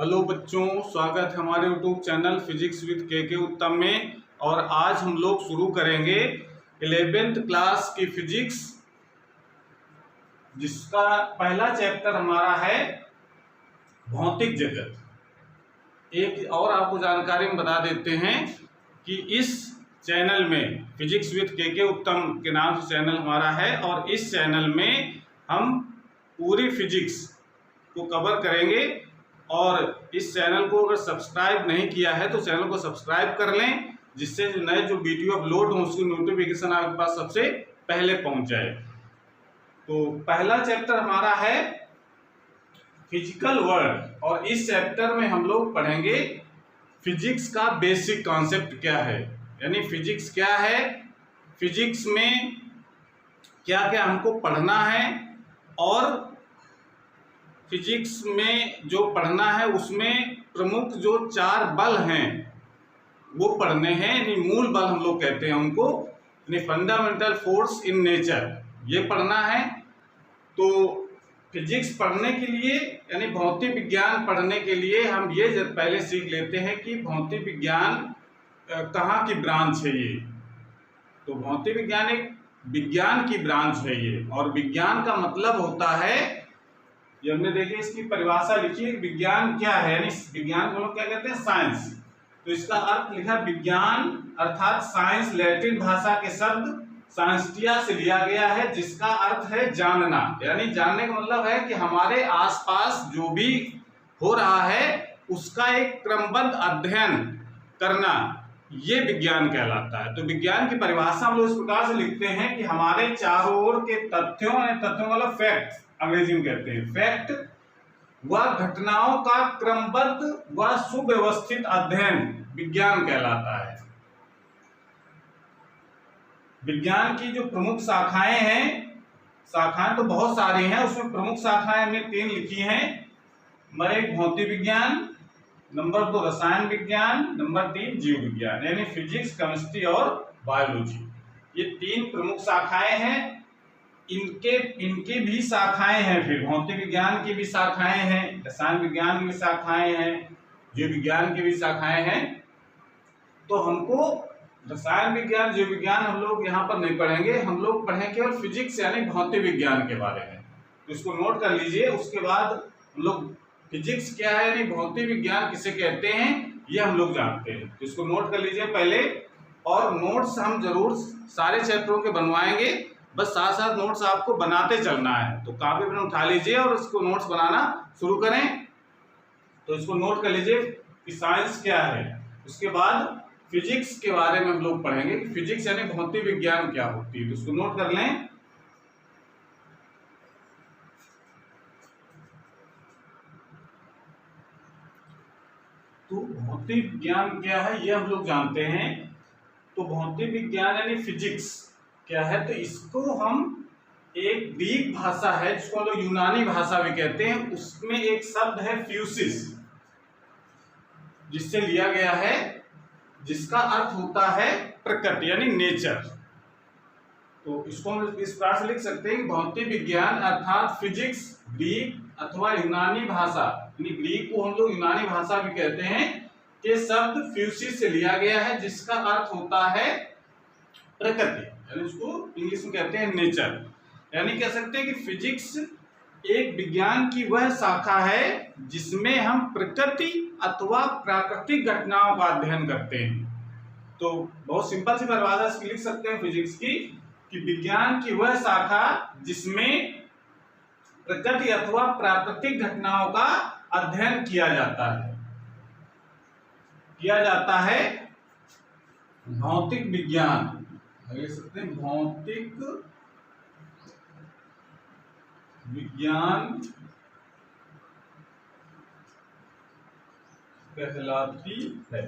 Hello बच्चों, स्वागत है हमारे यूट्यूब चैनल फिजिक्स विद के उत्तम में। और आज हम लोग शुरू करेंगे 11th क्लास की फिजिक्स, जिसका पहला चैप्टर हमारा है भौतिक जगत। एक और आपको जानकारी में बता देते हैं कि इस चैनल में फिजिक्स विद के उत्तम के नाम से चैनल हमारा है, और इस चैनल में हम पूरी फिजिक्स को कवर करेंगे। और इस चैनल को अगर सब्सक्राइब नहीं किया है तो चैनल को सब्सक्राइब कर लें, जिससे नए जो वीडियो अपलोड हो उसकी नोटिफिकेशन आपके पास सबसे पहले पहुंच जाए। तो पहला चैप्टर हमारा है फिजिकल वर्ल्ड, और इस चैप्टर में हम लोग पढ़ेंगे फिजिक्स का बेसिक कॉन्सेप्ट क्या है, यानी फिजिक्स क्या है, फिजिक्स में क्या क्या हमको पढ़ना है, और फिजिक्स में जो पढ़ना है उसमें प्रमुख जो 4 बल हैं वो पढ़ने हैं, यानी मूल बल हम लोग कहते हैं उनको, यानी फंडामेंटल फोर्स इन नेचर, ये पढ़ना है। तो फिजिक्स पढ़ने के लिए यानी भौतिक विज्ञान पढ़ने के लिए हम ये पहले सीख लेते हैं कि भौतिक विज्ञान कहाँ की ब्रांच है ये। तो भौतिक विज्ञान एक विज्ञान की ब्रांच है ये, और विज्ञान का मतलब होता है, ये हमने देखिए इसकी परिभाषा लिखी है, विज्ञान क्या है, यानी विज्ञान को लोग क्या कहते हैं, साइंस। तो इसका अर्थ लिखा विज्ञान अर्थात साइंस, लैटिन भाषा के शब्द साइंस्टिया से लिया गया है, जिसका अर्थ है जानना। यानी जानने का मतलब है कि हमारे आसपास जो भी हो रहा है उसका एक क्रमबद्ध अध्ययन करना, ये विज्ञान कहलाता है। तो विज्ञान की परिभाषा हम लोग इस प्रकार से लिखते हैं कि हमारे चारों ओर के तथ्यों मतलब फैक्ट, अंग्रेजी में कहते हैं फैक्ट, व घटनाओं का क्रमबद्ध व सुव्यवस्थित अध्ययन विज्ञान कहलाता है। विज्ञान की जो प्रमुख शाखाएं हैं, शाखाएं तो बहुत सारी हैं, उसमें प्रमुख शाखाएं हमने 3 लिखी हैं। नंबर 1 भौतिक विज्ञान, नंबर 2 रसायन विज्ञान, नंबर 3 जीव विज्ञान, यानी फिजिक्स, केमिस्ट्री और बायोलॉजी। ये 3 प्रमुख शाखाएं हैं। इनके भी शाखाएं हैं, फिर भौतिक विज्ञान की भी शाखाएं हैं, रसायन विज्ञान की भी शाखाएं हैं, जीव विज्ञान की भी शाखाएं हैं। तो हमको रसायन विज्ञान, जीव विज्ञान हम लोग यहाँ पर नहीं पढ़ेंगे, हम लोग पढ़ेंगे केवल फिजिक्स यानी भौतिक विज्ञान के बारे में। तो इसको नोट कर लीजिए। उसके बाद हम लोग फिजिक्स क्या है यानी भौतिक विज्ञान किसे कहते हैं ये हम लोग जानते हैं। तो इसको नोट कर लीजिए पहले, और नोट्स हम जरूर सारे चैप्टरों के बनवाएंगे, बस साथ साथ नोट्स आपको बनाते चलना है। तो कॉपी पेन उठा लीजिए और इसको नोट्स बनाना शुरू करें। तो इसको नोट कर लीजिए कि साइंस क्या है। उसके बाद फिजिक्स के बारे में हम लोग पढ़ेंगे कि फिजिक्स यानी भौतिक विज्ञान क्या होती है। तो इसको नोट कर लें। तो भौतिक विज्ञान क्या है ये हम लोग जानते हैं। तो भौतिक विज्ञान यानी फिजिक्स क्या है, तो इसको हम एक ग्रीक भाषा है जिसको हम लोग यूनानी भाषा भी कहते हैं, उसमें एक शब्द है फ्यूसिस, जिससे लिया गया है, जिसका अर्थ होता है प्रकृति यानी नेचर। तो इसको हम इस प्रकार से लिख सकते हैं कि भौतिक विज्ञान अर्थात फिजिक्स ग्रीक अथवा यूनानी भाषा, यानी ग्रीक को हम लोग यूनानी भाषा भी कहते हैं, के शब्द फ्यूसिस से लिया गया है, जिसका अर्थ होता है प्रकृति, यानी उसको इंग्लिश में कहते हैं नेचर। यानी कह सकते हैं कि फिजिक्स एक विज्ञान की वह शाखा है जिसमें हम प्रकृति अथवा प्राकृतिक घटनाओं का अध्ययन करते हैं। तो बहुत सिंपल सी परिभाषा इसकी लिख सकते हैं फिजिक्स की, कि विज्ञान की वह शाखा जिसमें प्रकृति अथवा प्राकृतिक घटनाओं का अध्ययन किया जाता है भौतिक विज्ञान, लिख सकते हैं भौतिक विज्ञान कहलाती है।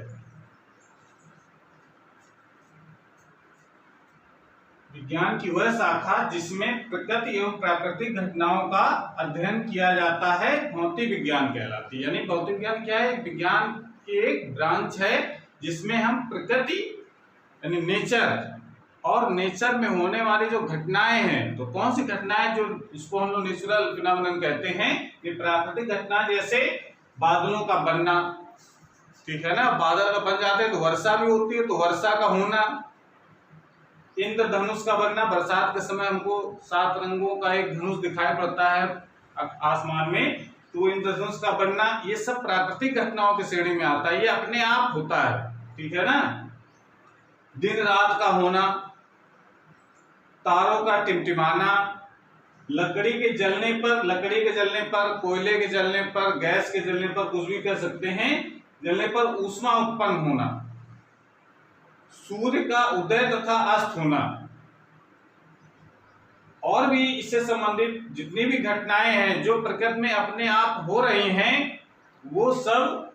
विज्ञान की वह शाखा जिसमें प्रकृति एवं प्राकृतिक घटनाओं का अध्ययन किया जाता है भौतिक विज्ञान कहलाती है। यानी भौतिक विज्ञान क्या है, विज्ञान की एक ब्रांच है जिसमें हम प्रकृति यानी नेचर और नेचर में होने वाली जो घटनाएं हैं, तो कौन सी घटनाएं, जो इसको हम लोग नेचुरल फिनोमेनन कहते हैं, ये प्राकृतिक घटना, जैसे बादलों का बनना, ठीक है ना, बादल का बन जाते हैं तो वर्षा भी होती है, तो वर्षा का होना, इंद्रधनुष का बनना, बरसात के समय हमको 7 रंगों का एक धनुष दिखाई पड़ता है आसमान में, तो इंद्रधनुष का बनना, ये सब प्राकृतिक घटनाओं की श्रेणी में आता है, ये अपने आप होता है, ठीक है ना। दिन रात का होना, तारों का टिमटिमाना, लकड़ी के जलने पर, कोयले के जलने पर, गैस के जलने पर, कुछ भी कह सकते हैं, जलने पर ऊष्मा उत्पन्न होना, सूर्य का उदय तथा अस्त होना, और भी इससे संबंधित जितनी भी घटनाएं हैं जो प्रकृति में अपने आप हो रही हैं, वो सब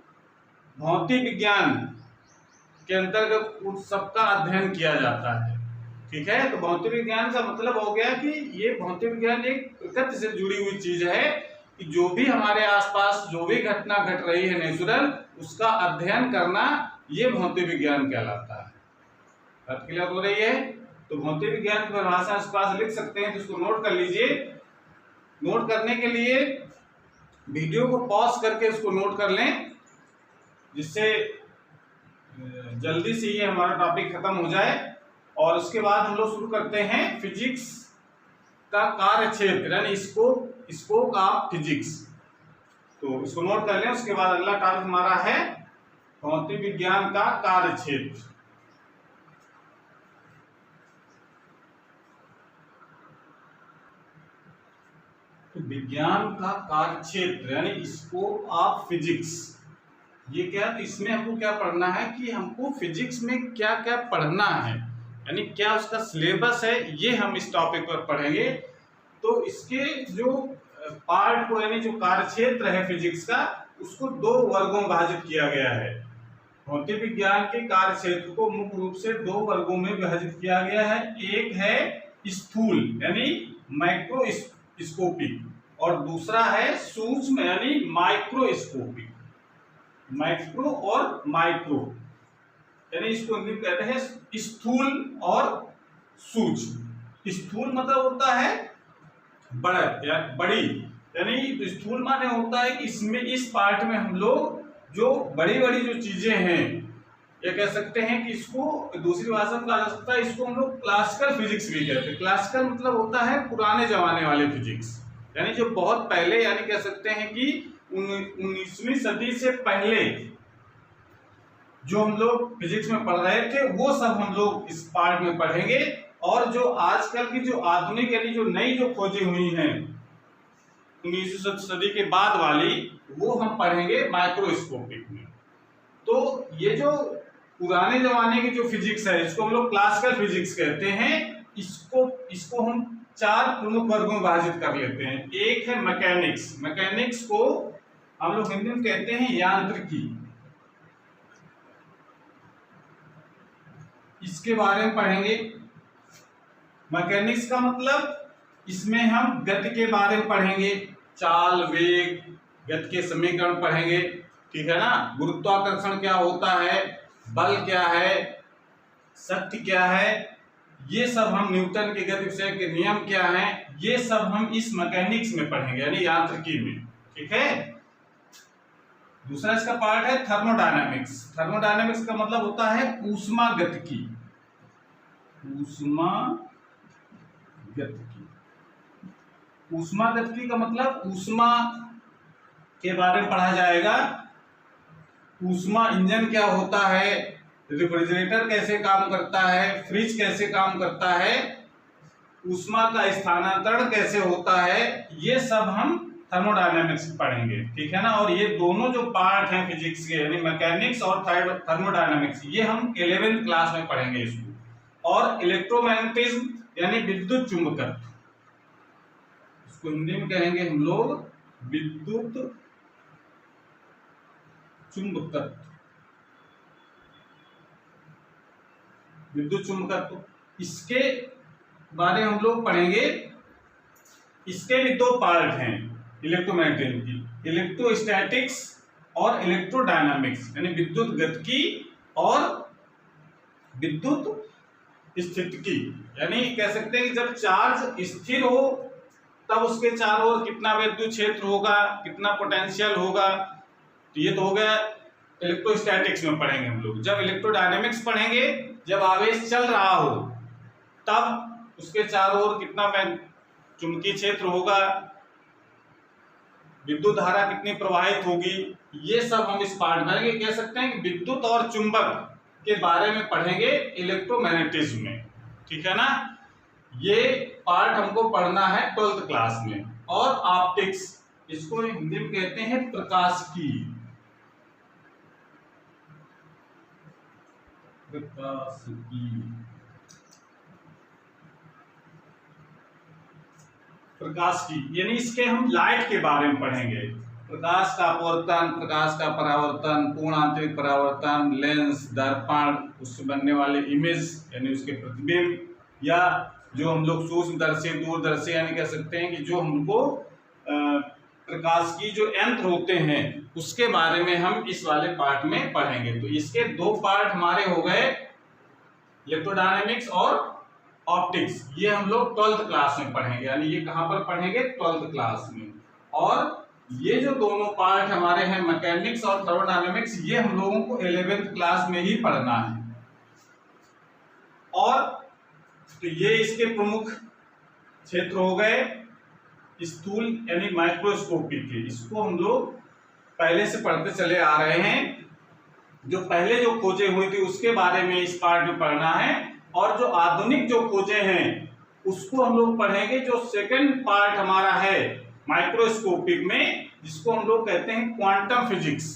भौतिक विज्ञान के अंतर्गत उन सबका अध्ययन किया जाता है, ठीक है। तो भौतिक विज्ञान का मतलब हो गया कि ये भौतिक विज्ञान एक प्रकृति से जुड़ी हुई चीज है कि जो भी हमारे आसपास जो भी घटना घट रही है नेचुरल, उसका अध्ययन करना ये भौतिक विज्ञान कहलाता है। बात क्लियर हो रही है? तो भौतिक विज्ञान की परिभाषा इस पास लिख सकते हैं, तो इसको नोट कर लीजिए। नोट करने के लिए वीडियो को पॉज करके इसको नोट कर लें, जिससे जल्दी से ये हमारा टॉपिक खत्म हो जाए। और उसके बाद हम लोग शुरू करते हैं फिजिक्स का कार्य क्षेत्र, यानी स्कोप ऑफ फिजिक्स। तो इसको नोट कर लें। उसके बाद अगला टॉपिक हमारा है भौतिक विज्ञान का कार्य क्षेत्र। तो विज्ञान का कार्य क्षेत्र यानी स्कोप ऑफ फिजिक्स, ये क्या है? तो इसमें हमको क्या पढ़ना है कि हमको फिजिक्स में क्या क्या पढ़ना है, यानी क्या उसका सिलेबस है, ये हम इस टॉपिक पर पढ़ेंगे। तो इसके जो पार्ट को यानी जो कार्य क्षेत्र है फिजिक्स का, उसको 2 वर्गों में विभाजित किया गया है। भौतिक विज्ञान के कार्य क्षेत्र को मुख्य रूप से 2 वर्गों में विभाजित किया गया है। एक है स्थूल यानी माइक्रोस्कोपिक, और दूसरा है सूक्ष्म यानी माइक्रोस्कोपिक। माइक्रो और माइक्रो यानी इसको इंग्लिश कहते हैं स्थूल और सूक्ष्म। स्थूल मतलब होता है बड़ा या बड़ी, यानी स्थूल माने होता है कि इसमें इस पार्ट में हम लोग जो बड़ी बड़ी जो चीजें हैं, ये कह सकते हैं कि इसको दूसरी भाषा में कहा जा सकता है, इसको हम लोग क्लासिकल फिजिक्स भी कहते हैं। क्लासिकल मतलब होता है पुराने जमाने वाले फिजिक्स, यानी जो बहुत पहले, यानी कह सकते हैं कि 19वीं सदी से पहले जो हम लोग फिजिक्स में पढ़ रहे थे, वो सब हम लोग इस पार्ट में पढ़ेंगे। और जो आजकल की जो आधुनिक यानी जो नई जो खोजें हुई हैं 19वीं सदी के बाद वाली, वो हम पढ़ेंगे माइक्रोस्कोपिक में। तो ये जो पुराने जमाने की जो फिजिक्स है, इसको हम लोग क्लासिकल फिजिक्स कहते हैं। इसको हम 4 प्रमुख वर्गों में विभाजित कर लेते हैं। एक है मैकेनिक्स। मैकेनिक्स को हम लोग हिंदी में कहते हैं यांत्रिकी, इसके बारे में पढ़ेंगे। मैकेनिक्स का मतलब इसमें हम गति के बारे में पढ़ेंगे, चाल, वेग, गति के समीकरण पढ़ेंगे, ठीक है ना। गुरुत्वाकर्षण क्या होता है, बल क्या है, शक्ति क्या है, ये सब हम न्यूटन के गति विषय के नियम क्या हैं, ये सब हम इस मैकेनिक्स में पढ़ेंगे यानी यांत्रिकी में, ठीक है। दूसरा इसका पार्ट है थर्मोडायनामिक्स। थर्मोडायनामिक्स का मतलब होता है ऊष्मागतिकी। ऊष्मागतिकी का मतलब ऊष्मा के बारे में पढ़ा जाएगा। ऊष्मा इंजन क्या होता है, रेफ्रिजरेटर कैसे काम करता है, फ्रिज कैसे काम करता है, ऊष्मा का स्थानांतरण कैसे होता है, ये सब हम थर्मोडायनामिक्स पढ़ेंगे, ठीक है ना। और ये दोनों जो पार्ट हैं फिजिक्स के यानी मैकेनिक्स और थर्मोडायनामिक्स, ये हम 11वीं क्लास में पढ़ेंगे इसको। और इलेक्ट्रोमैग्नेटिज्म यानी विद्युत चुंबकत्व, इसको हिंदी में कहेंगे हम लोग विद्युत चुंबकत्व। विद्युत चुंबकत्व, इसके बारे में हम लोग पढ़ेंगे। इसके भी 2 पार्ट हैं इलेक्ट्रोमैग्नेटिज्म की, इलेक्ट्रोस्टैटिक्स और इलेक्ट्रोडायनामिक्स, यानी विद्युत गतिकी और विद्युत स्थितिकी। यानी कह सकते हैं कि जब चार्ज स्थिर हो तब उसके चारों ओर कितना विद्युत क्षेत्र होगा, कितना पोटेंशियल होगा, तो ये तो हो गया इलेक्ट्रोस्टैटिक्स में पढ़ेंगे हम लोग। जब इलेक्ट्रोडायनेमिक्स पढ़ेंगे, जब आवेश चल रहा हो तब उसके चारों ओर कितना चुंबकीय क्षेत्र होगा, विद्युत धारा कितनी प्रवाहित होगी, ये सब हम इस पार्ट में कह सकते हैं कि विद्युत और चुंबक के बारे में पढ़ेंगे इलेक्ट्रोमैग्नेटिज्म में, ठीक है ना। ये पार्ट हमको पढ़ना है 12th क्लास में। और ऑप्टिक्स, इसको हिंदी में कहते हैं प्रकाशिकी। प्रकाशिकी यानी इसके हम लाइट के बारे में पढ़ेंगे, प्रकाश का अपवर्तन, प्रकाश का परावर्तन, पूर्ण आंतरिक परावर्तन, लेंस, दर्पण, उससे बनने वाले इमेज यानी उसके प्रतिबिंब, या जो हम लोग सूक्ष्मदर्शी, दूरदर्शी यानी कह सकते हैं कि जो हमको प्रकाश की जो यंत्र होते हैं उसके बारे में हम इस वाले पार्ट में पढ़ेंगे। तो इसके दो पार्ट हमारे हो गए, इलेक्ट्रोडायनेमिक्स और ऑप्टिक्स। ये हम लोग 12th क्लास में पढ़ेंगे, यानी ये कहां पर पढ़ेंगे, 12th क्लास में। और ये जो दोनों पार्ट हमारे हैं मैकेनिक्स और थर्मोडायनेमिक्स, ये हम लोगों को 11th क्लास में ही पढ़ना है। और तो ये इसके प्रमुख क्षेत्र हो गए, स्थूल यानी माइक्रोस्कोपिक के, इसको हम लोग पहले से पढ़ते चले आ रहे हैं। जो पहले जो खोजें हुई थी उसके बारे में इस पार्ट में पढ़ना है, और जो आधुनिक जो खोजें हैं उसको हम लोग पढ़ेंगे, जो सेकंड पार्ट हमारा है माइक्रोस्कोपिक में, जिसको हम लोग कहते हैं क्वांटम फिजिक्स।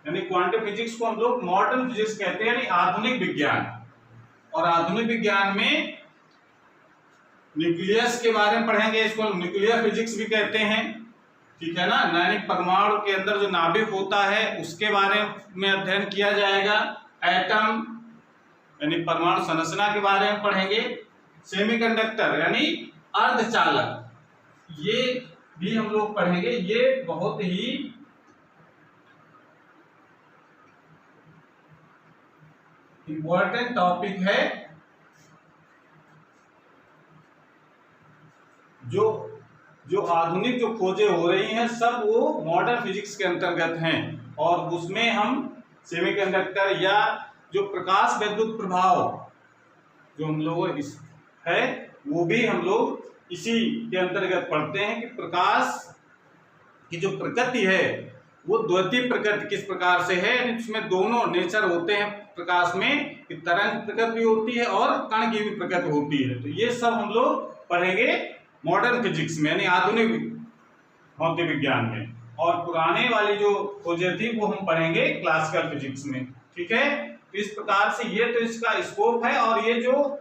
यानी क्वांटम फिजिक्स को हम लोग मॉडर्न फिजिक्स कहते हैं, यानी आधुनिक विज्ञान। और आधुनिक विज्ञान में न्यूक्लियस के बारे में पढ़ेंगे, इसको न्यूक्लियर फिजिक्स भी कहते हैं, ठीक है ना। यानी परमाणु के अंदर जो नाभिक होता है उसके बारे में अध्ययन किया जाएगा। एटम यानी परमाणु संरचना के बारे में पढ़ेंगे। सेमीकंडक्टर यानी अर्धचालक, ये भी हम लोग पढ़ेंगे। ये बहुत ही इंपॉर्टेंट टॉपिक है, जो आधुनिक जो खोजें हो रही हैं सब वो मॉडर्न फिजिक्स के अंतर्गत हैं। और उसमें हम सेमीकंडक्टर या जो प्रकाश विद्युत प्रभाव जो हम लोग है वो भी हम लोग इसी के अंतर्गत पढ़ते हैं कि प्रकाश की जो प्रकृति है वो द्वितीय प्रकृति किस प्रकार से है। इसमें दोनों नेचर होते हैं प्रकाश में, कि तरंग प्रकृति भी होती है और कण की भी प्रकृति होती है। तो ये सब हम लोग पढ़ेंगे मॉडर्न फिजिक्स में, यानी आधुनिक भौतिक विज्ञान में। और पुराने वाली जो खोजें थी वो हम पढ़ेंगे क्लासिकल फिजिक्स में, ठीक है। तो इस प्रकार से ये तो इसका स्कोप है। और ये जो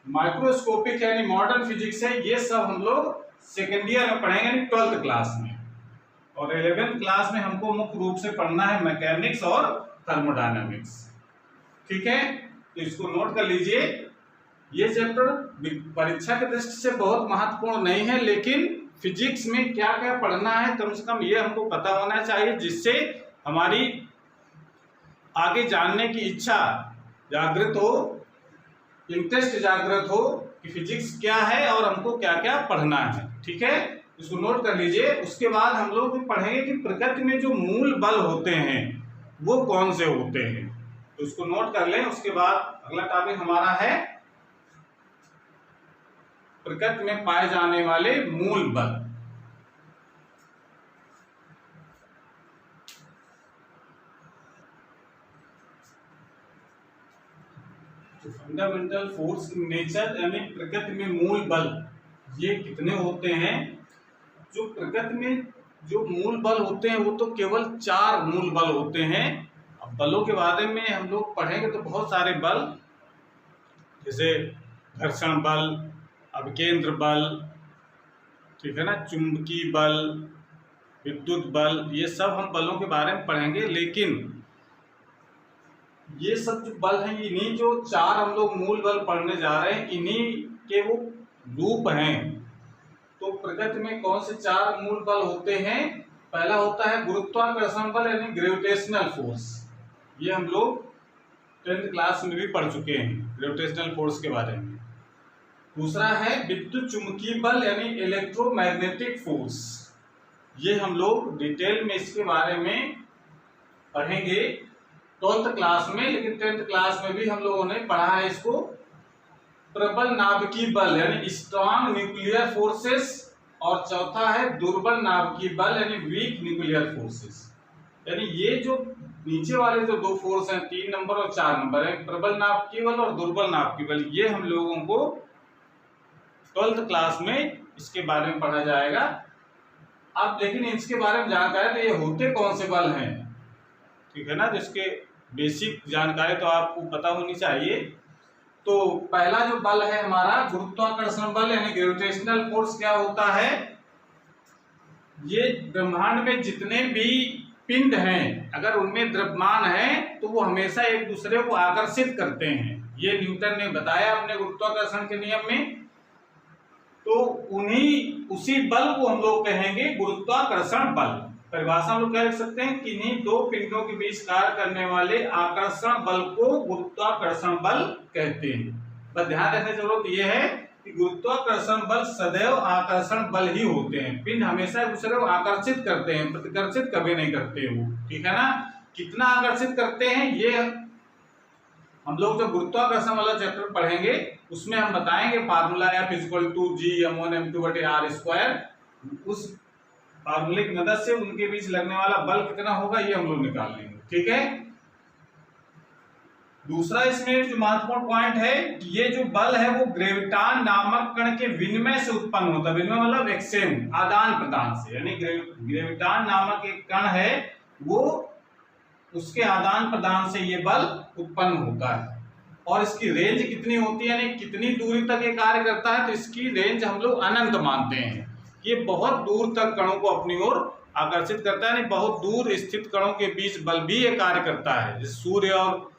माइक्रोस्कोपिक यानी मॉडर्न फिजिक्स है ये सब हम लोग सेकेंड ईयर में पढ़ेंगे, यानी 12th क्लास में। और 11th क्लास में हमको मुख्य रूप से पढ़ना है मैकेनिक्स और थर्मोडायनामिक्स, ठीक है। तो इसको नोट कर लीजिए। ये चैप्टर परीक्षा की दृष्टि से बहुत महत्वपूर्ण नहीं है, लेकिन फिजिक्स में क्या क्या पढ़ना है कम से कम ये हमको पता होना चाहिए, जिससे हमारी आगे जानने की इच्छा जागृत हो, इंटरेस्ट जागृत हो कि फिजिक्स क्या है और हमको क्या क्या पढ़ना है, ठीक है। इसको नोट कर लीजिए। उसके बाद हम लोग पढ़ेंगे कि प्रकृति में जो मूल बल होते हैं वो कौन से होते हैं, तो उसको नोट कर लें। उसके बाद अगला टॉपिक हमारा है प्रकृति में पाए जाने वाले मूल बल। फंडामेंटल फोर्स इन नेचर, यानी प्रकृति में मूल बल ये कितने होते हैं। जो प्रकृति में जो मूल बल होते हैं वो तो केवल 4 मूल बल होते हैं। अब बलों के बारे में हम लोग पढ़ेंगे तो बहुत सारे बल, जैसे घर्षण बल, अभिकेंद्र बल, ठीक है ना, चुंबकीय बल, विद्युत बल, ये सब हम बलों के बारे में पढ़ेंगे। लेकिन ये सब जो बल हैं, इन्हीं जो 4 हम लोग मूल बल पढ़ने जा रहे हैं, इन्हीं के वो रूप हैं। तो प्रकृति में कौन से 4 मूल बल होते हैं। पहला होता है गुरुत्वाकर्षण बल यानी ग्रेविटेशनल फोर्स, ये हम लोग 10th क्लास में भी पढ़ चुके हैं ग्रेविटेशनल फोर्स के बारे में। दूसरा है विद्युत चुंबकीय बल यानी इलेक्ट्रोमैग्नेटिक फोर्स, ये हम लोग डिटेल में इसके बारे में पढ़ेंगे 12th क्लास में, लेकिन 10th क्लास में भी हम लोगों ने पढ़ा है इसको। प्रबल नाभिकीय बल यानी स्ट्रॉन्ग न्यूक्लियर फोर्सेस, और चौथा है दुर्बल नाभिकीय बल यानी वीक न्यूक्लियर फोर्सेस। यानी ये जो नीचे वाले जो दो फोर्स हैं 3 नंबर और 4 नंबर है, प्रबल नाभिकीय बल और दुर्बल नाभिकीय बल, ये हम लोगों को 12th क्लास में इसके बारे में पढ़ा जाएगा। अब लेकिन इसके बारे में जानकारी तो ये होते कौन से बल हैं, ठीक है ना, जिसके बेसिक जानकारी तो आपको पता होनी चाहिए। तो पहला जो बल है हमारा गुरुत्वाकर्षण बल यानी ग्रेविटेशनल फोर्स। क्या होता है, ये ब्रह्मांड में जितने भी पिंड हैं अगर उनमें द्रव्यमान है तो वो हमेशा एक दूसरे को आकर्षित करते हैं। ये न्यूटन ने बताया अपने गुरुत्वाकर्षण के नियम में। तो उसी बल को हम लोग कहेंगे गुरुत्वाकर्षण बल। परिभाषा हम लोग क्या लिख सकते हैं, किन्हीं दो पिंडों के बीच कार्य करने वाले आकर्षण बल को गुरुत्वाकर्षण बल कहते हैं। बस ध्यान रखने की जरूरत यह है कि गुरुत्वाकर्षण बल सदैव आकर्षण बल ही होते हैं। पिंड हमेशा एक दूसरे को आकर्षित करते हैं, प्रतिकर्षित कभी नहीं करते वो, ठीक है ना। कितना आकर्षित करते हैं ये हम लोग जब गुरुत्वाकर्षण वाला चैप्टर पढ़ेंगे उसमें हम बताएंगे। फार्मूला F=G(m1m2/r²), उस फार्मूले की मदद से उनके बीच लगने वाला बल कितना होगा ये हम लोग निकाल लेंगे, ठीक है। दूसरा इसमें जो महत्वपूर्ण पॉइंट है कि ये जो बल है वो ग्रेविटान नामक कण के विनिमय से उत्पन्न होता है। विनिमय मतलब एक्सचेंज, आदान प्रदान से, यानी ग्रेविटान नामक एक कण है वो उसके आदान प्रदान से ये बल उत्पन्न होता है। और इसकी रेंज कितनी होती है, यानी कितनी दूरी तक ये कार्य करता है, तो इसकी रेंज हम लोग अनंत मानते हैं। ये बहुत दूर तक कणों को अपनी ओर आकर्षित करता है, यानी बहुत दूर स्थित कणों के बीच बल भी ये कार्य करता है। जैसे सूर्य और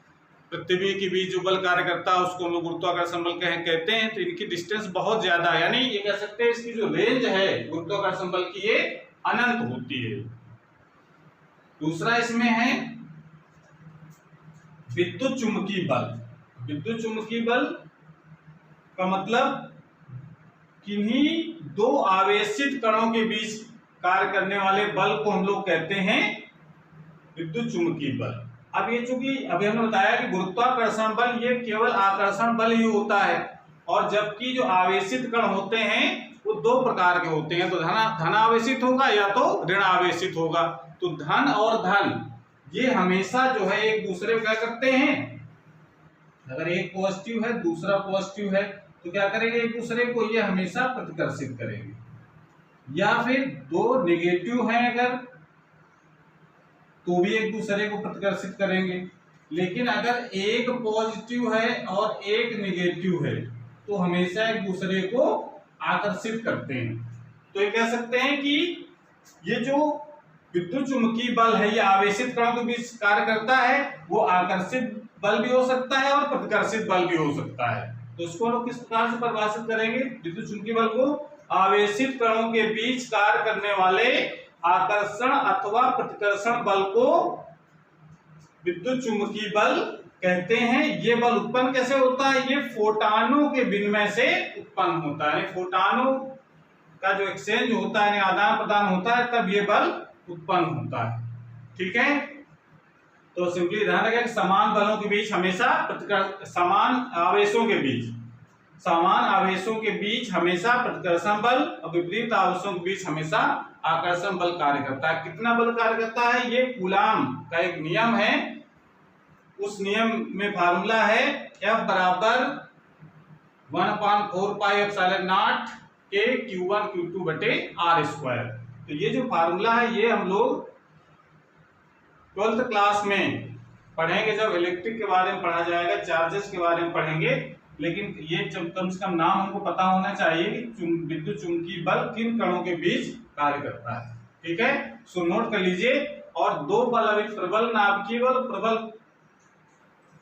पृथ्वी के बीच जो बल कार्य करता है उसको हम लोग गुरुत्वाकर्षण बल कहते हैं। तो इनकी डिस्टेंस बहुत ज्यादा है, यानी ये कह सकते हैं इसकी जो रेंज है गुरुत्वाकर्षण बल की ये अनंत होती है। दूसरा इसमें है विद्युत चुंबकीय बल। विद्युत चुंबकीय बल का मतलब किन्हीं दो आवेशित कणों के बीच कार्य करने वाले बल को हम लोग कहते हैं विद्युत चुंबकीय बल। अब ये चूंकि अभी हमने बताया कि गुरुत्वाकर्षण बल ये केवल आकर्षण बल ही होता है, और जबकि जो आवेशित कण होते हैं वो दो प्रकार के होते हैं। तो धन आवेशित होगा या तो ऋण आवेशित होगा। तो धन और धन ये हमेशा जो है एक दूसरे को क्या करते हैं, अगर एक पॉजिटिव है दूसरा पॉजिटिव है तो क्या करेंगे, एक दूसरे को ये हमेशा प्रतिकर्षित करेंगे। या फिर दो नेगेटिव हैं अगर तो भी एक दूसरे को प्रतिकर्षित करेंगे। लेकिन अगर एक पॉजिटिव है और एक नेगेटिव है तो हमेशा एक दूसरे को आकर्षित करते हैं। तो ये कह सकते हैं कि ये जो विद्युत चुंबकीय बल है ये आवेशित कणों के बीच कार्य करता है, वो आकर्षित बल भी हो सकता है और प्रतिकर्षित बल भी हो सकता है। तो इसको हम लोग किस प्रकार से परिभाषित करेंगे, विद्युत चुंबकीय बल को आवेशित कणों के बीच कार्य करने वाले आकर्षण अथवा प्रतिकर्षण बल को विद्युत चुंबकीय बल कहते हैं। ये बल उत्पन्न कैसे होता है, ये फोटानों के विनिमय से उत्पन्न होता है। फोटानों का जो एक्सचेंज होता है, आदान प्रदान होता है, तब ये बल उत्पन्न होता है, ठीक है। तो सिंपली ध्यान रखें कि समान बलों के बीच हमेशा समान आवेशों के बीच हमेशा प्रतिकर्षण बल और विपरीत आवेशों के बीच हमेशा आकर्षण बल कार्य करता है। कितना बल कार्य करता है, ये कूलाम का एक नियम है। उस नियम में फार्मूला है F=1/4πε0 के Q1 Q2/r²। तो ये जो फार्मूला है ये हम लोग 12th क्लास में पढ़ेंगे, जब इलेक्ट्रिक के बारे में पढ़ा जाएगा, चार्जेस के बारे में पढ़ेंगे। लेकिन ये कम से कम नाम हमको पता होना चाहिए कि विद्युत चुंबकीय बल किन कणों के बीच कार्य करता है, ठीक है। सो नोट कर लीजिए। और दो बल अभी प्रबल नाभिकीय बल,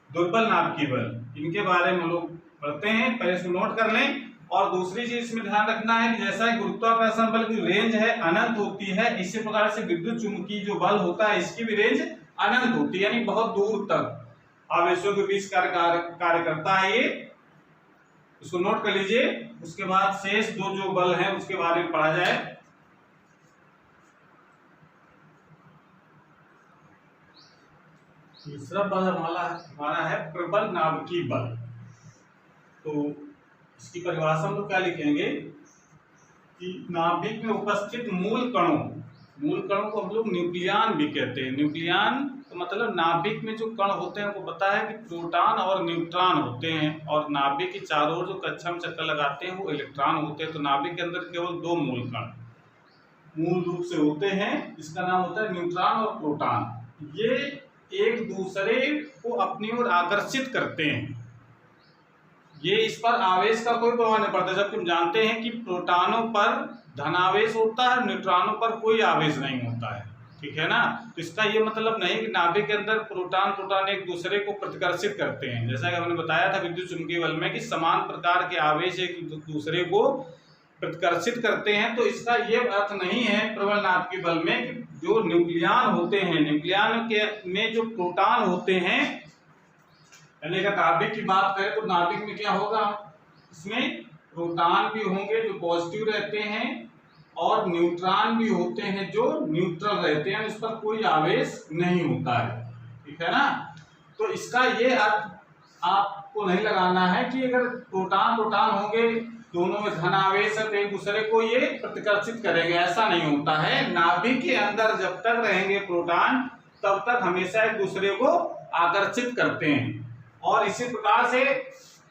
दुर्बल नाभिकीय बल, इनके बारे में हम लोग पढ़ते हैं, पहले इसको नोट कर लें। और दूसरी चीज इसमें ध्यान रखना है कि जैसा गुरुत्वाकर्षण बल की रेंज है अनंत होती है, इसी प्रकार से विद्युत चुंबकीय जो बल होता है इसकी भी रेंज अनंत होती है, यानी बहुत दूर तक आवेशों के बीच कार्य करता है। ये इसको नोट कर लीजिए। उसके बाद शेष दो जो बल हैं उसके बारे में पढ़ा जाए। तीसरा बल हमारा है प्रबल नाभिकीय बल। तो इसकी परिभाषा हम लोग क्या लिखेंगे कि नाभिक में उपस्थित मूल कणों को हम लोग न्यूक्लियन भी कहते हैं। न्यूक्लियन तो मतलब नाभिक में जो कण होते हैं, आपको पता है कि प्रोटॉन और न्यूट्रॉन होते हैं, और नाभिक के चारों ओर जो कक्षा में चक्कर लगाते हैं वो इलेक्ट्रॉन होते हैं। तो नाभिक के अंदर केवल दो मूल कण मूल रूप से होते हैं, जिसका नाम होता है न्यूट्रॉन और प्रोटॉन। ये एक दूसरे को अपनी ओर आकर्षित करते हैं। ये इस पर आवेश का कोई प्रभाव नहीं पड़ता, जबकि हम जानते हैं कि प्रोटॉनों पर धनावेश होता है, न्यूट्रॉनों पर कोई आवेश नहीं होता है। ठीक है ना। तो इसका ये मतलब नहीं कि नाभिक के अंदर प्रोटॉन एक दूसरे को प्रतिकर्षित करते हैं। जैसा कि हमने बताया था विद्युत चुंबकीय बल में कि समान प्रकार के आवेश एक दूसरे को प्रतिकर्षित करते हैं। तो इसका ये अर्थ नहीं है प्रबल नाभिकीय बल में कि जो न्यूक्लियन होते हैं, न्यूक्लियन के में जो प्रोटॉन होते हैं, यानी अगर नाभिक की बात करें तो नाभिक में क्या होगा, इसमें प्रोटॉन भी होंगे जो पॉजिटिव रहते हैं, और न्यूट्रॉन भी होते हैं जो न्यूट्रल रहते हैं, इस पर कोई आवेश नहीं होता है। ठीक है ना। तो इसका ये अर्थ आपको नहीं लगाना है कि अगर प्रोटॉन होंगे, दोनों में धन आवेश है तो एक दूसरे को ये प्रतिकर्षित करेंगे, ऐसा नहीं होता है। नाभिक के अंदर जब तक रहेंगे प्रोटॉन, तब तक हमेशा एक दूसरे को आकर्षित करते हैं। और इसी प्रकार से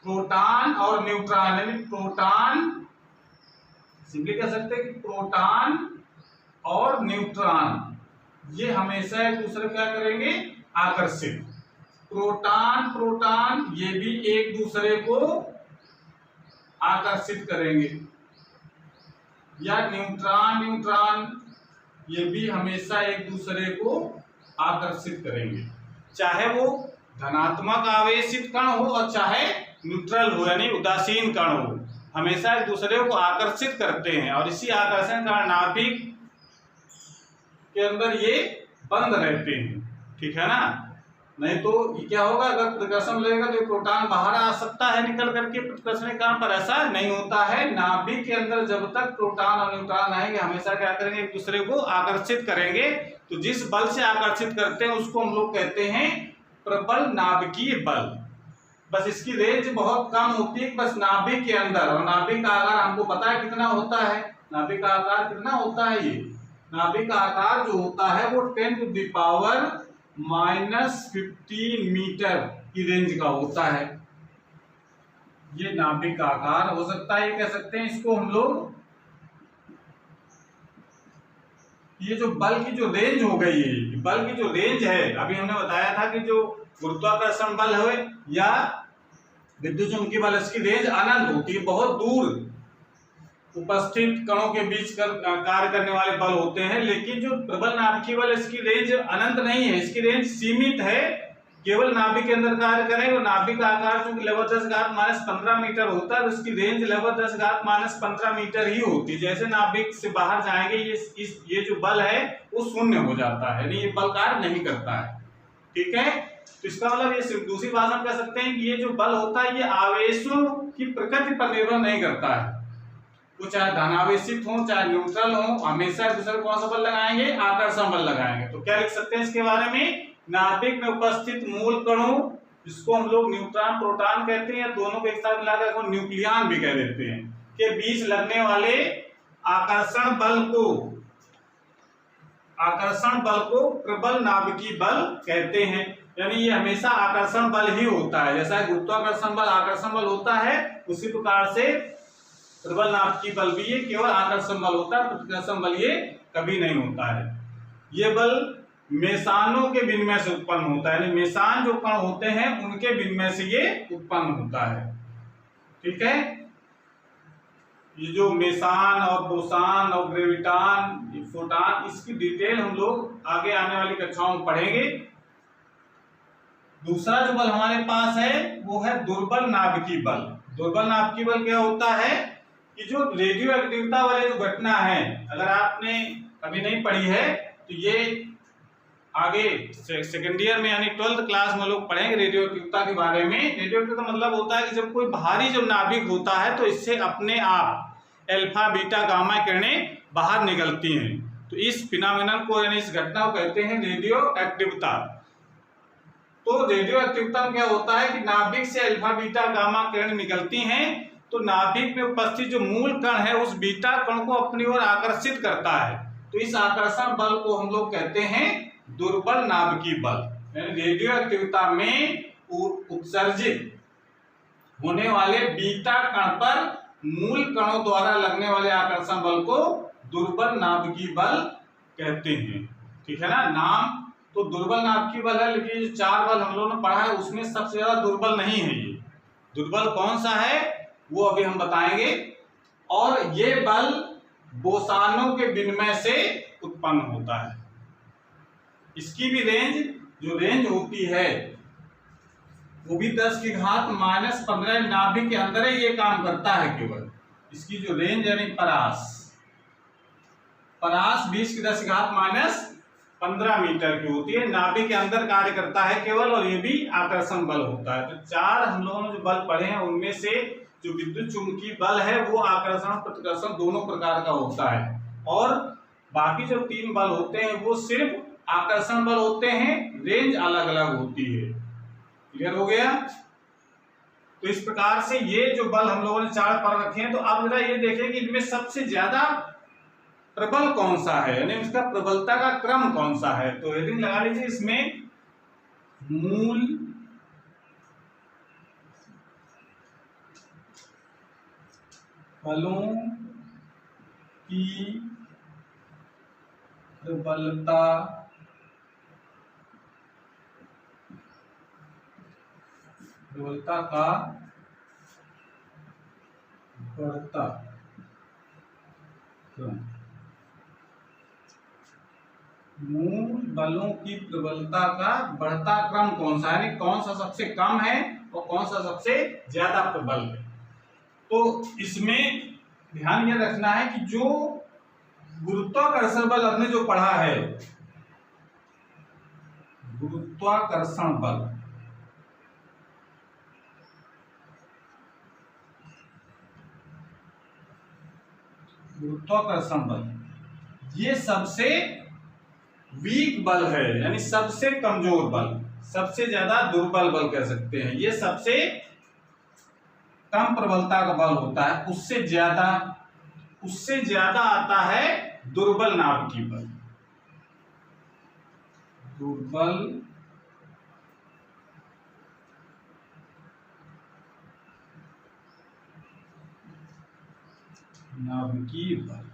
प्रोटॉन और न्यूट्रॉन, यानी प्रोटॉन सिंपली कह सकते हैं कि प्रोटॉन और न्यूट्रॉन ये हमेशा एक दूसरे क्या करेंगे, आकर्षित। प्रोटॉन ये भी एक दूसरे को आकर्षित करेंगे, या न्यूट्रॉन ये भी हमेशा एक दूसरे को आकर्षित करेंगे, चाहे वो धनात्मक आवेशित कण हो और चाहे न्यूट्रल हो यानी उदासीन कण हो, हमेशा एक दूसरे को आकर्षित करते हैं। और इसी आकर्षण का नाभिक के अंदर ये बंद रहते हैं। ठीक है ना। नहीं तो क्या होगा, अगर प्रतिकर्षण लगेगा तो प्रोटॉन बाहर आ सकता है निकल करके प्रतिकर्षण के कारण, पर ऐसा नहीं होता है। नाभिक के अंदर जब तक प्रोटॉन और न्यूट्रॉन आएंगे हमेशा क्या करेंगे, एक दूसरे को आकर्षित करेंगे। तो जिस बल से आकर्षित करते हैं उसको हम लोग कहते हैं प्रबल नाभिकीय बल। बस इसकी रेंज बहुत कम होती है, बस नाभिक के अंदर। और नाभिक का आकार हमको पता है कितना होता है, नाभिक का आकार कितना होता है। ये नाभिक का आकार जो होता है वो 10⁻⁻15 मीटर की रेंज का होता है। ये नाभिक का आकार हो सकता है। ये कह सकते हैं इसको हम लोग, ये जो बल की जो रेंज हो गई है, बल की जो रेंज है, अभी हमने बताया था कि जो गुरुत्वाकर्षण बल है या विद्युत चुंबकीय बल, इसकी रेंज अनंत होती है, बहुत दूर उपस्थित कणों के बीच कार्य करने वाले बल होते हैं। लेकिन जो प्रबल नाभिकीय बल, इसकी रेंज अनंत नहीं है, इसकी रेंज सीमित है, केवल नाभिक के अंदर कार्य करेंगे। और नाभिक का आकार जो 10⁻⁻15 मीटर होता है, उसकी रेंज 10⁻⁻15 मीटर ही होती है। जैसे नाभिक से बाहर जाएंगे ये जो बल है वो शून्य हो जाता है, यानी ये बल कार्य नहीं करता है। ठीक है। तो इसका मतलब ये दूसरी भाषा में कह सकते हैं कि ये जो बल होता है ये आवेशों की प्रकृति पर निर्भर नहीं करता है। वो चाहे धनावेशित हो चाहे न्यूट्रल हो, हमेशा एक दूसरे को कौन सा बल लगाएंगे, आकर्षण बल लगाएंगे। तो क्या लिख सकते हैं इसके बारे में, नाभिक में उपस्थित मूल कणों, जिसको हम लोग न्यूट्रॉन प्रोटॉन कहते हैं, दोनों को एक साथ मिलाकर न्यूक्लियन भी कह देते हैं, के बीच लगने वाले आकर्षण बल को प्रबल नाभिकीय बल कहते हैं। यानी ये हमेशा आकर्षण बल ही होता है। जैसा गुरुत्वाकर्षण बल आकर्षण बल होता है, उसी प्रकार से प्रबल नाभिकीय बल भी ये केवल आकर्षण बल होता है, प्रतिकर्षण बल ये कभी नहीं होता है। ये बल मेसानों के विनिमय से उत्पन्न होता है, यानी मेसान जो कण होते हैं उनके विनिमय से ये उत्पन्न होता है। ठीक है। ये जो मेसान और बोसान और ग्रेविटॉन, फोटॉन, इसकी डिटेल हम लोग आगे आने वाली कक्षाओं में पढ़ेंगे। दूसरा जो बल हमारे पास है वो है दुर्बल नाभिकीय बल। दुर्बल नाभिकीय बल क्या होता है कि जो रेडियो एक्टिविटी वाले जो घटना है, अगर आपने अभी नहीं पढ़ी है तो ये आगे सेकेंड ईयर में यानी 12th क्लास में लोग पढ़ेंगे रेडियो एक्टिविटी के बारे में। रेडियो एक्टिविटी का मतलब होता है कि जब कोई भारी जब नाभिक होता है तो इससे अपने आप अल्फा बीटा गामा किरणें बाहर निकलती हैं। तो इस फिनोमेनन को यानी इस घटना को कहते हैं रेडियो एक्टिविटी। तो रेडियो एक्टिविटी में क्या होता है कि नाभिक से अल्फा बीटा गामा किरण निकलती हैं, तो नाभिक में उपस्थित जो मूल कण है उस बीटा कण को अपनी ओर आकर्षित करता है। तो इस आकर्षण बल को हम लोग कहते हैं दुर्बल नाभिकीय बल। रेडियो एक्टिविटी में उत्सर्जित होने वाले बीटा कण पर मूल कणों द्वारा लगने वाले आकर्षण बल को दुर्बल नाभिकीय बल कहते हैं। ठीक है ना। नाम तो दुर्बल नाभिकीय बल है, लेकिन जो 4 बल हम लोगों ने पढ़ा है उसमें सबसे ज्यादा दुर्बल नहीं है। ये दुर्बल कौन सा है वो अभी हम बताएंगे। और ये बल बोसॉनों के विनिमय से उत्पन्न होता है। इसकी भी रेंज होती है वो भी 10⁻⁻15 नाभिक के अंदर ही ये काम करता है केवल। इसकी जो रेंज यानी परास 20⁻⁻15 मीटर की होती है, नाभिक के अंदर कार्य करता है केवल, और ये भी आकर्षण बल होता है। तो 4 हम लोगों ने जो बल पढ़े हैं उनमें से जो विद्युत चुंबकीय बल है वो आकर्षण प्रतिकर्षण दोनों प्रकार का होता है, और बाकी जो 3 बल होते हैं वो सिर्फ आकर्षण बल होते हैं, रेंज अलग अलग होती है। क्लियर हो गया। तो इस प्रकार से ये जो बल हम लोगों ने 4 पढ़ रखे हैं। तो अब जरा ये देखें कि इनमें सबसे ज्यादा प्रबल कौन सा है, यानी इसका प्रबलता का क्रम कौन सा है। तो हेडिंग लगा लीजिए इसमें मूल बलों की प्रबलता का बढ़ता क्रम। मूल बलों की प्रबलता का बढ़ता क्रम कौन सा है, यानी कौन सा सबसे कम है और कौन सा सबसे ज्यादा प्रबल है। तो इसमें ध्यान यह रखना है कि जो गुरुत्वाकर्षण बल हमने जो पढ़ा है, गुरुत्वाकर्षण बल ये सबसे वीक बल है, यानी सबसे कमजोर बल, सबसे ज्यादा दुर्बल बल कह सकते हैं। ये सबसे कम प्रबलता का बल होता है। उससे ज्यादा आता है दुर्बल नाभिकीय बल। दुर्बल नाभिकीय बल,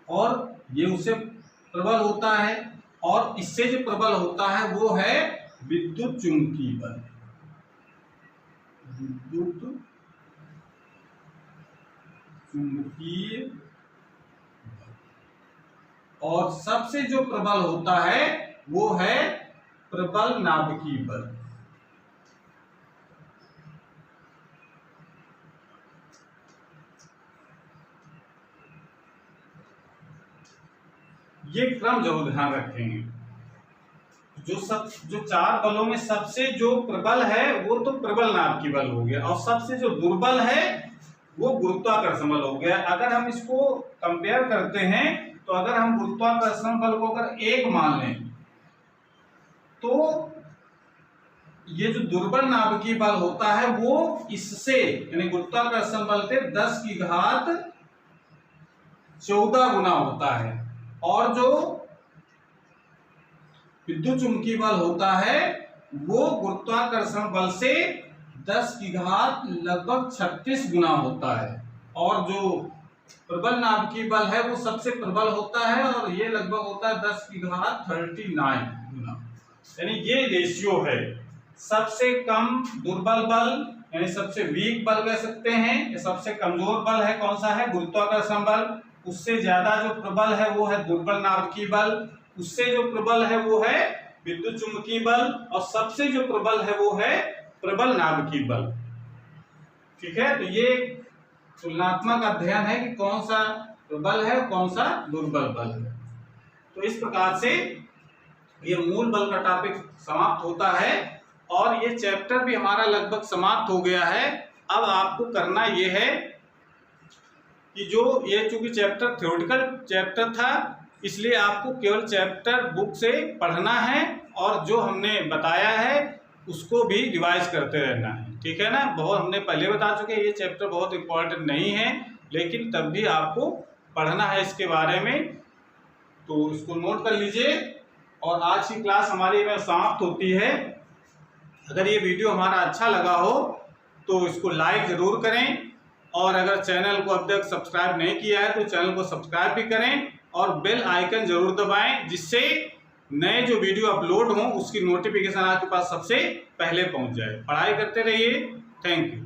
और ये उससे प्रबल होता है, और इससे जो प्रबल होता है वो है विद्युत चुंबकीय बल। विद्युत चुंबकीय बल, और सबसे जो प्रबल होता है वो है प्रबल नाभिकीय बल। ये क्रम जरूर ध्यान रखेंगे। जो 4 बलों में सबसे जो प्रबल है वो तो प्रबल नाभिकीय बल हो गया, और सबसे जो दुर्बल है वो गुरुत्वाकर्षण बल हो गया। अगर हम इसको कंपेयर करते हैं तो अगर हम गुरुत्वाकर्षण बल को अगर 1 मान लें तो ये जो दुर्बल नाभिकीय बल होता है वो इससे यानी गुरुत्वाकर्षण बल से 10⁻14 गुना होता है, और जो विद्युत चुंबकीय बल होता है वो गुरुत्वाकर्षण बल से 10⁻36 गुना होता है, और जो प्रबल नाभिकीय बल है वो सबसे प्रबल होता है, और ये लगभग होता है 10⁻39 गुना। यानी ये रेशियो है। सबसे कम दुर्बल बल यानी सबसे वीक बल कह सकते हैं, या सबसे कमजोर बल है कौन सा है, गुरुत्वाकर्षण बल। उससे ज्यादा जो प्रबल है वो है दुर्बल नाभिकीय बल। उससे जो प्रबल है वो है विद्युत चुंबकीय बल, और सबसे जो प्रबल है वो है प्रबल नाभिकीय बल। ठीक है। तो ये तुलनात्मक अध्ययन है कि कौन सा प्रबल है और कौन सा दुर्बल बल है। तो इस प्रकार से ये मूल बल का टॉपिक समाप्त होता है, और ये चैप्टर भी हमारा लगभग समाप्त हो गया है। अब आपको करना ये है कि जो ये चूंकि चैप्टर थ्योरेटिकल चैप्टर था, इसलिए आपको केवल चैप्टर बुक से पढ़ना है और जो हमने बताया है उसको भी रिवाइज करते रहना है, ठीक है ना। बहुत हमने पहले बता चुके हैं, ये चैप्टर बहुत इम्पोर्टेंट नहीं है, लेकिन तब भी आपको पढ़ना है इसके बारे में, तो इसको नोट कर लीजिए। और आज की क्लास हमारी में समाप्त होती है। अगर ये वीडियो हमारा अच्छा लगा हो तो इसको लाइक ज़रूर करें, और अगर चैनल को अब तक सब्सक्राइब नहीं किया है तो चैनल को सब्सक्राइब भी करें और बेल आइकन ज़रूर दबाएं, जिससे नए जो वीडियो अपलोड हों उसकी नोटिफिकेशन आपके पास सबसे पहले पहुंच जाए। पढ़ाई करते रहिए। Thank you.